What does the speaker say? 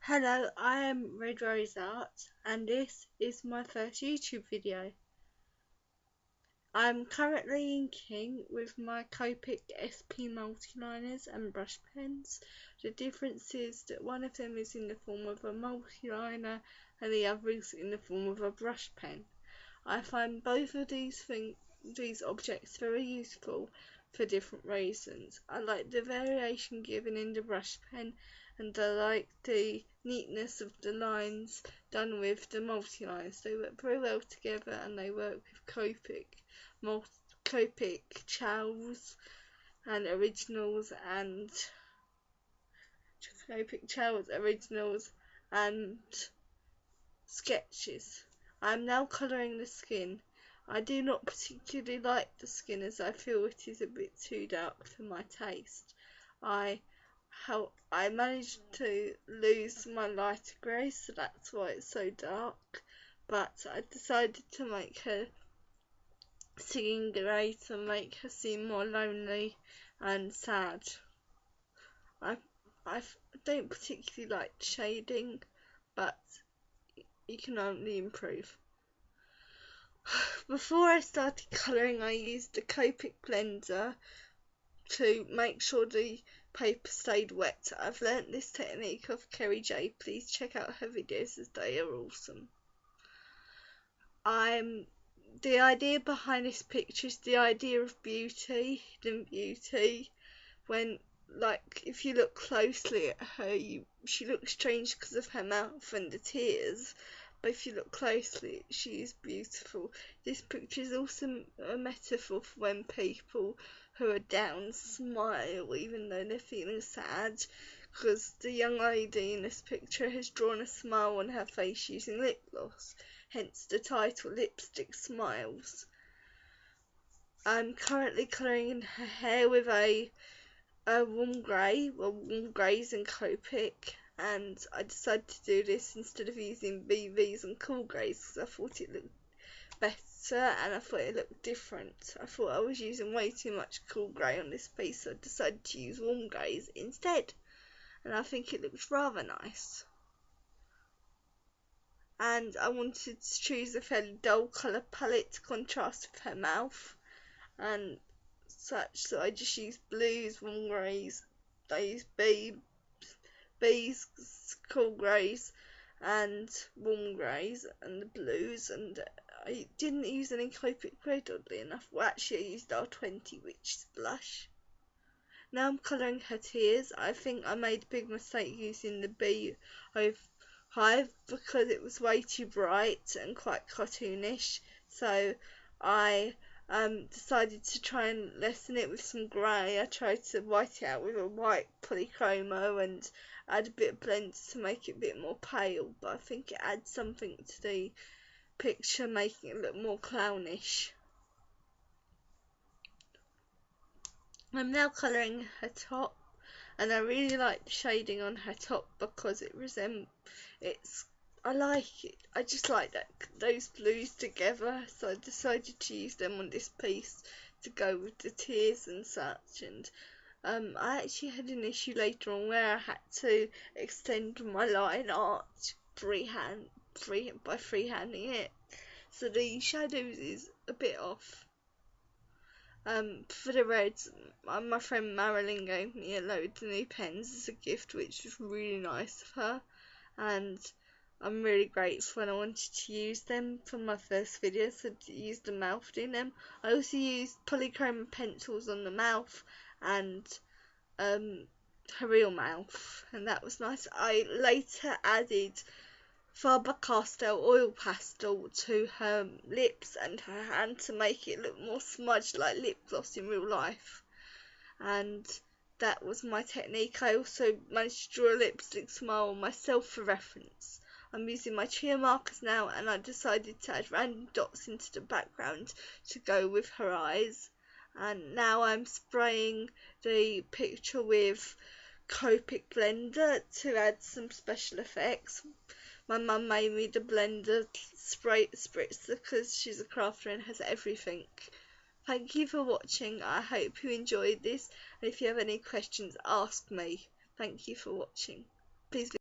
Hello, I am Red Rose Art, and this is my first YouTube video. I'm currently inking with my Copic SP multiliners and brush pens. The difference is that one of them is in the form of a multiliner and the other is in the form of a brush pen. I find both of these objects very useful for different reasons. I like the variation given in the brush pen, and I like the neatness of the lines done with the multi-lines. They work very well together, and they work with Copic Chows and Originals and sketches. I am now colouring the skin. I do not particularly like the skin as I feel it is a bit too dark for my taste. I managed to lose my lighter grey, so that's why it's so dark, but I decided to make her singing grey to make her seem more lonely and sad. I don't particularly like shading, but you can only improve. Before I started colouring, I used a Copic blender to make sure the paper stayed wet. I've learnt this technique off Kerry J. Please check out her videos as they are awesome. The idea behind this picture is the idea of beauty, hidden beauty. When, like, if you look closely at her, she looks strange because of her mouth and the tears. But if you look closely, she is beautiful. This picture is also a metaphor for when people who are down smile even though they're feeling sad, because the young lady in this picture has drawn a smile on her face using lip gloss, hence the title Lipstick Smiles. I'm currently colouring in her hair with a warm grey. Warm greys in Copic, and I decided to do this instead of using BVs and cool greys because I thought it looked better and I thought it looked different. I thought I was using way too much cool grey on this piece, so I decided to use warm greys instead, and I think it looks rather nice. And I wanted to choose a fairly dull colour palette to contrast with her mouth and such, so I just used blues, warm greys, I used B's, cool greys and warm greys and the blues, and I didn't use any Copic grey, oddly enough. Well, actually I used R20, which is blush. Now I'm colouring her tears. I think I made a big mistake using the Beehive because it was way too bright and quite cartoonish, so I decided to try and lessen it with some grey. I tried to white it out with a white polychromo and add a bit of blend to make it a bit more pale, but I think it adds something to the picture, making it look more clownish. I'm now colouring her top, and I really like the shading on her top because I like it. I just like those blues together, so I decided to use them on this piece to go with the tears and such. And I actually had an issue later on where I had to extend my line art by freehanding it, so the shadows is a bit off. For the reds, my friend Marilyn gave me a load of new pens as a gift, which was really nice of her, and I'm really grateful, and I wanted to use them for my first video, so I used the mouth in them. I also used polychrome pencils on the mouth and her real mouth, and that was nice. I later added Faber-Castell oil pastel to her lips and her hand to make it look more smudged like lip gloss in real life, and that was my technique. I also managed to draw a lipstick smile on myself for reference. I'm using my trio markers now, and I decided to add random dots into the background to go with her eyes. And now I'm spraying the picture with Copic blender to add some special effects. My mum made me the blender spritzer because she's a crafter and has everything. Thank you for watching. I hope you enjoyed this, and if you have any questions, ask me. Thank you for watching. Please